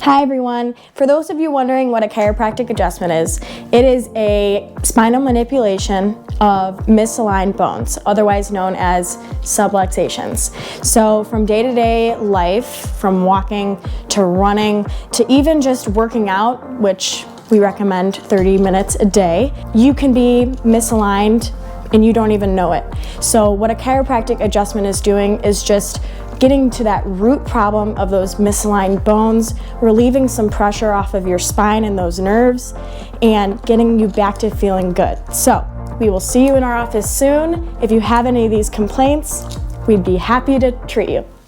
Hi everyone. For those of you wondering what a chiropractic adjustment is, it is a spinal manipulation of misaligned bones, otherwise known as subluxations. So from day-to-day life, from walking to running to even just working out, which we recommend 30 minutes a day, you can be misaligned and you don't even know it. So what a chiropractic adjustment is doing is just getting to that root problem of those misaligned bones, relieving some pressure off of your spine and those nerves, and getting you back to feeling good. So we will see you in our office soon. If you have any of these complaints, we'd be happy to treat you.